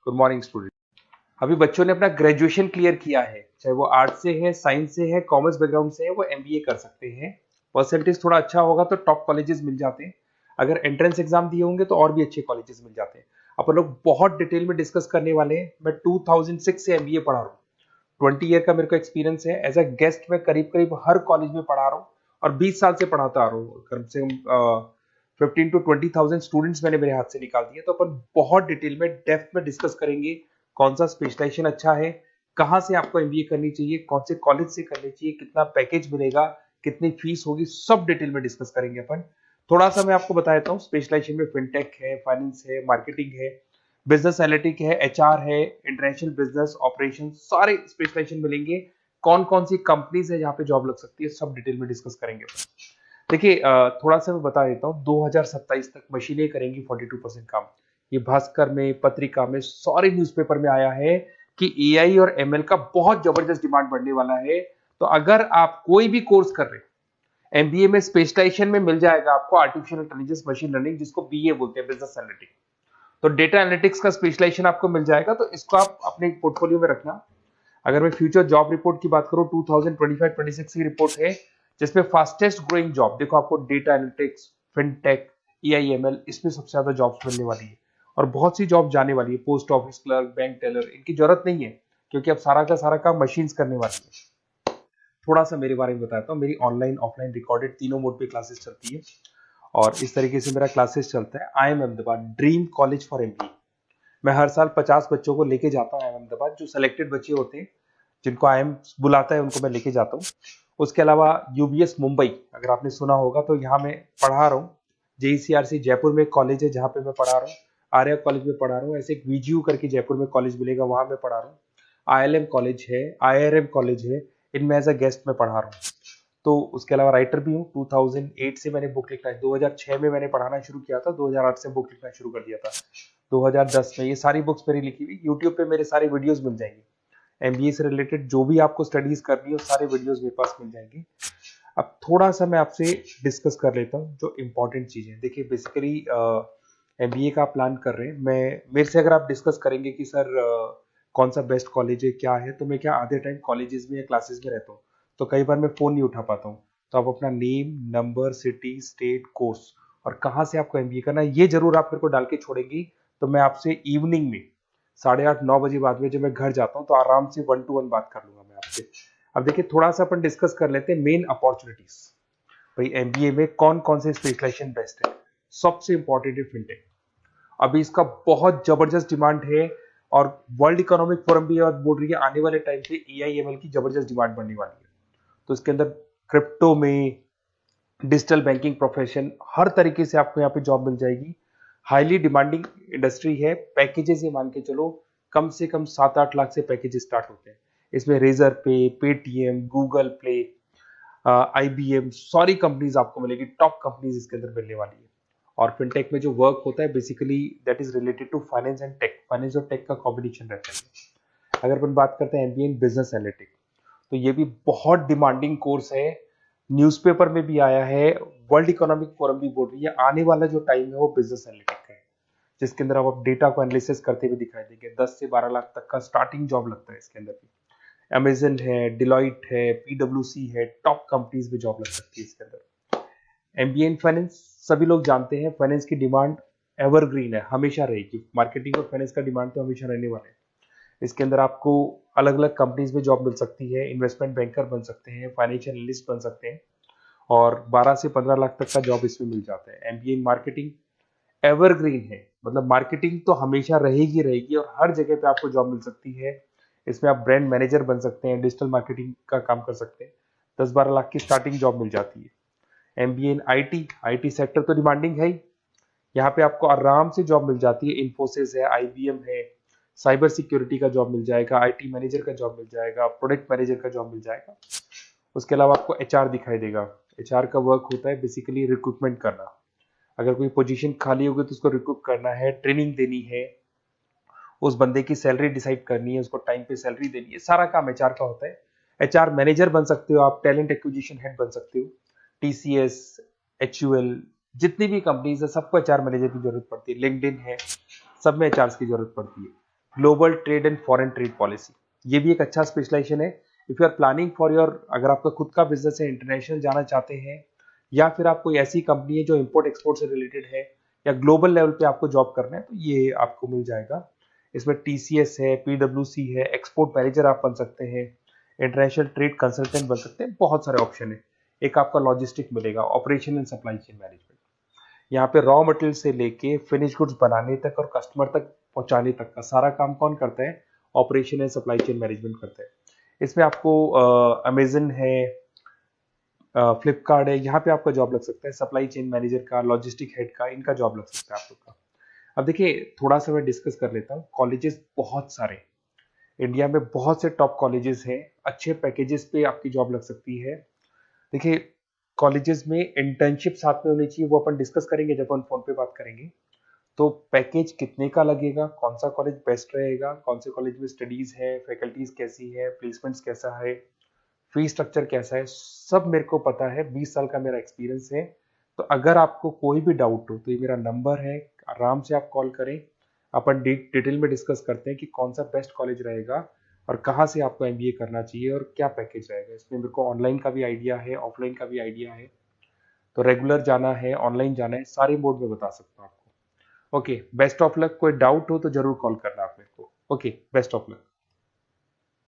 Good morning student. अभी बच्चों ने अपना ग्रेजुएशन क्लियर किया है, चाहे वो आर्ट्स से है, साइंस से है, कॉमर्स बैकग्राउंड से है, वो एमबीए कर सकते हैं। परसेंटेज थोड़ा अच्छा होगा तो टॉप कॉलेजेस मिल जाते हैं। अगर एंट्रेंस एग्जाम दिए होंगे तो और भी अच्छे कॉलेजेस मिल जाते हैं। अपन लोग बहुत डिटेल में डिस्कस करने वाले हैं। मैं 2006 से एमबीए पढ़ा रहा हूँ। 20 ईयर का मेरे को एक्सपीरियंस है। एज अ गेस्ट मैं करीब करीब हर कॉलेज में पढ़ा रहा हूँ और 20 साल से पढ़ाता आ रहा हूँ। कम से कम 15 to 20,000 स्टूडेंट्स मैंने मेरे हाथ से निकाल दिए। तो अपन बहुत डिटेल में डेप्थ में डिस्कस करेंगे कौन सा स्पेशलाइजेशन अच्छा है, कहाँ से आपको एमबीए करनी चाहिए, कौन से कॉलेज से करनी चाहिए, कितना पैकेज मिलेगा, कितनी फीस होगी, सब डिटेल में डिस्कस करेंगे अपन। थोड़ा सा मैं आपको बता देता हूँ। स्पेशलाइजेशन में फिनटेक है, फाइनेंस है, मार्केटिंग है, बिजनेस एनालिटिक है, एचआर है, इंटरनेशनल बिजनेस ऑपरेशन, सारे स्पेशलाइजेशन मिलेंगे। कौन कौन सी कंपनीज है जहाँ पे जॉब लग सकती है, सब डिटेल में डिस्कस करेंगे। देखिए, थोड़ा सा मैं बता देता हूँ। 2027 तक मशीनें करेंगी 42% काम। ये भास्कर में, पत्रिका में, सारे न्यूज़पेपर में आया है कि एआई और एमएल का बहुत जबरदस्त डिमांड बढ़ने वाला है। तो अगर आप कोई भी कोर्स कर रहे हैं, एमबीए में स्पेशलाइजेशन में मिल जाएगा आपको आर्टिफिशियल इंटेलिजेंस, मशीन लर्निंग, जिसको बीए बोलते हैं, बिजनेस एनालिटिक्स। तो डेटा एनालिटिक्स का स्पेशलाइजेशन आपको मिल जाएगा, तो इसको आप अपने पोर्टफोलियो में रखना। अगर मैं फ्यूचर जॉब रिपोर्ट की बात करूं, 2025-26 की रिपोर्ट है, जिसमें फास्टेस्ट ग्रोइंग जॉब देखो आपको डेटा एनालिटिक्स, फिनटेक, ईआईएमएल, इसमें सबसे ज्यादा जॉब्स मिलने वाली है। और बहुत सी जॉब जाने वाली है। Post office clerk, bank teller, इनकी जरूरत नहीं है, क्योंकि अब सारा का सारा काम मशीन्स करने वाली है। थोड़ा सा मेरे बारे में बताता हूँ। मेरी ऑनलाइन ऑफलाइन रिकॉर्डेड तीनों मोड पे क्लासेस चलती है और इस तरीके से मेरा क्लासेस चलता है। I am Ahmedabad dream college for MBA. मैं हर साल 50 बच्चों को लेके जाता हूँ अहमदाबाद। जो सिलेक्टेड बच्चे होते हैं, जिनको आईएम बुलाता है, उनको मैं लेके जाता हूँ। उसके अलावा यूबीएस मुंबई, अगर आपने सुना होगा, तो यहाँ मैं पढ़ा रहा हूँ। जेईसीआरसी जयपुर में एक कॉलेज है जहाँ पे मैं पढ़ा रहा हूँ। आर्या कॉलेज में पढ़ा रहा हूँ। ऐसे एक वीजीयू करके जयपुर में कॉलेज मिलेगा, वहां मैं पढ़ा रहा हूँ। आईएलएम कॉलेज है, आईआरएम कॉलेज है, इनमें एज अ गेस्ट में पढ़ा रहा हूँ। तो उसके अलावा राइटर भी हूँ। 2008 से मैंने बुक लिखना है। 2006 में मैंने पढ़ाना शुरू किया था, 2008 से बुक लिखना शुरू कर दिया था। 2010 में ये सारी बुक्स मेरी लिखी हुई यूट्यूब पे मेरे सारे वीडियोस मिल जाएंगे। एमबीए से रिलेटेड जो भी आपको स्टडीज करनी हो, सारे वीडियोस मेरे पास मिल जाएंगे। अब थोड़ा सा मैं आपसे डिस्कस कर लेता हूँ जो इंपॉर्टेंट चीजें। देखिए, बेसिकली एमबीए का आप प्लान कर रहे हैं, मैं मेरे से अगर आप डिस्कस करेंगे कि सर कौन सा बेस्ट कॉलेज है, क्या है, तो मैं क्या आधे टाइम कॉलेजेस में या क्लासेस में रहता हूँ, तो कई बार मैं फोन नहीं उठा पाता हूँ। तो आप अपना name, number, city, state, course और कहाँ से आपको एमबीए करना है, ये जरूर आप मेरे को डाल के छोड़ेंगी। तो मैं आपसे इवनिंग में 8:30-9 बजे बाद में जब मैं घर जाता हूँ, तो आराम से 1 to 1 बात कर लूंगा मैं आपसे। अब देखिए, थोड़ा सा अपन डिस्कस कर लेते हैं मेन अपॉर्चुनिटीज। भाई, एमबीए में कौन कौन से स्पेशलाइजेशन बेस्ट है। सबसे इंपॉर्टेंट है फिनटेक। अभी इसका बहुत जबरदस्त डिमांड है और वर्ल्ड इकोनॉमिक फोरम भी ये बात बोल रही है, आने वाले टाइम पे एआईएमएल की जबरदस्त डिमांड बढ़ने वाली है। तो इसके अंदर क्रिप्टो में, डिजिटल बैंकिंग प्रोफेशन, हर तरीके से आपको यहाँ पे जॉब मिल जाएगी। हाईली डिमांडिंग इंडस्ट्री है। पैकेजेस ये मान के चलो, कम से कम 7-8 लाख से पैकेजेस स्टार्ट होते हैं। इसमें रेजर पे, पेटीएम, गूगल प्ले, आईबीएम, सारी कंपनीज आपको मिलेगी। टॉप कंपनीज इसके अंदर मिलने वाली है। और फिनटेक में जो वर्क होता है, basically that is related to finance and tech. Finance और टेक का कॉम्बिनेशन रहता है। अगर अपन बात करते हैं एमबीए इन बिजनेस एनालिटिक्स, तो ये भी बहुत डिमांडिंग कोर्स है। न्यूज़पेपर में भी आया है, वर्ल्ड इकोनॉमिक फोरम भी बोल रही है आने वाला जो टाइम है वो बिजनेस एनालिटिक्स है, जिसके अंदर आप डेटा को एनालिसिस करते हुए दिखाई देंगे। 10 से 12 लाख तक का स्टार्टिंग जॉब लगता है इसके अंदर भी। अमेजन है, डिलॉइट है, पीडब्ल्यूसी है, टॉप कंपनीज में जॉब लग सकती है इसके अंदर। एमबीए इन फाइनेंस, सभी लोग जानते हैं फाइनेंस की डिमांड एवरग्रीन है, हमेशा रहेगी। मार्केटिंग और फाइनेंस का डिमांड तो हमेशा रहने वाला है। इसके अंदर आपको अलग अलग कंपनीज में जॉब मिल सकती है। इन्वेस्टमेंट बैंकर बन सकते हैं, फाइनेंशियल एनालिस्ट बन सकते हैं और 12 से 15 लाख तक का जॉब इसमें मिल जाता है। एमबीए इन मार्केटिंग एवरग्रीन है, मतलब मार्केटिंग तो हमेशा रहेगी रहेगी और हर जगह पे आपको जॉब मिल सकती है। इसमें आप ब्रांड मैनेजर बन सकते हैं, डिजिटल मार्केटिंग का काम कर सकते हैं। 10-12 लाख की स्टार्टिंग जॉब मिल जाती है। MBA in IT, IT sector तो डिमांडिंग है ही। यहाँ पे आपको आराम से जॉब मिल जाती है। इन्फोसिस है, आईबीएम है, साइबर सिक्योरिटी का जॉब मिल जाएगा, आईटी मैनेजर का जॉब मिल जाएगा, प्रोडक्ट मैनेजर का जॉब मिल जाएगा। उसके अलावा आपको एचआर दिखाई देगा। एचआर का वर्क होता है बेसिकली रिक्रूटमेंट करना। अगर कोई पोजीशन खाली होगी तो उसको रिक्रूट करना है, ट्रेनिंग देनी है, उस बंदे की सैलरी डिसाइड करनी है, उसको टाइम पे सैलरी देनी है, सारा काम एचआर का होता है। एचआर मैनेजर बन सकते हो आप, टैलेंट एक्विजिशन हेड बन सकते हो। टीसीएस, एचयूएल, जितनी भी कंपनीज है सबको एचआर मैनेजर की जरूरत पड़ती है। लिंक्डइन है, सब में एचआर की जरूरत पड़ती है। Global trade and foreign trade policy, ये भी एक अच्छा स्पेशलाइजेशन है। If you are planning for your, अगर आपका खुद का बिजनेस है, इंटरनेशनल जाना चाहते हैं, या फिर आप कोई ऐसी कंपनी है जो इंपोर्ट एक्सपोर्ट से रिलेटेड है, या ग्लोबल लेवल पे आपको जॉब करना है, तो ये आपको मिल जाएगा। इसमें टीसीएस है, पीडब्ल्यूसी है, एक्सपोर्ट मैनेजर आप बन सकते हैं, इंटरनेशनल ट्रेड कंसल्टेंट बन सकते हैं, बहुत सारे ऑप्शन है। एक आपका लॉजिस्टिक मिलेगा, operation and supply chain management. यहाँ पे रॉ मटेरियल से लेके फिनिश गुड्स बनाने तक और कस्टमर तक पहुंचाने तक का सारा काम कौन करता है? Operation and supply chain management करता है। इसमें आपको अमेजन है, फ्लिपकार्ट है, यहाँ पे आपका जॉब लग सकता है, सप्लाई चेन मैनेजर का, लॉजिस्टिक हेड का, इनका जॉब लग सकता है आप लोग का। अब देखिए, थोड़ा सा मैं डिस्कस कर लेता हूँ। कॉलेजेस बहुत सारे इंडिया में, बहुत से टॉप कॉलेजेस हैं, अच्छे पैकेजेस पे आपकी जॉब लग सकती है। देखिए, कॉलेजेस में इंटर्नशिप साथ में होनी चाहिए, वो अपन डिस्कस करेंगे जब अपन फोन पे बात करेंगे। तो पैकेज कितने का लगेगा, कौन सा कॉलेज बेस्ट रहेगा, कौन से कॉलेज में स्टडीज है, फैकल्टीज कैसी है, प्लेसमेंट्स कैसा है, फी स्ट्रक्चर कैसा है, सब मेरे को पता है, 20 साल का मेरा एक्सपीरियंस है। तो अगर आपको कोई भी डाउट हो तो ये मेरा नंबर है, आराम से आप कॉल करें। अपन डिटेल में डिस्कस करते हैं कि कौन सा बेस्ट कॉलेज रहेगा और कहाँ से आपको एमबीए करना चाहिए और क्या पैकेज रहेगा। इसमें मेरे को ऑनलाइन का भी आइडिया है, ऑफलाइन का भी आइडिया है, तो रेगुलर जाना है, ऑनलाइन जाना है, सारे मोड में बता सकता हूँ आपको। Okay, best of luck. कोई डाउट हो तो जरूर कॉल करना आप मेरे को। Okay, best of luck.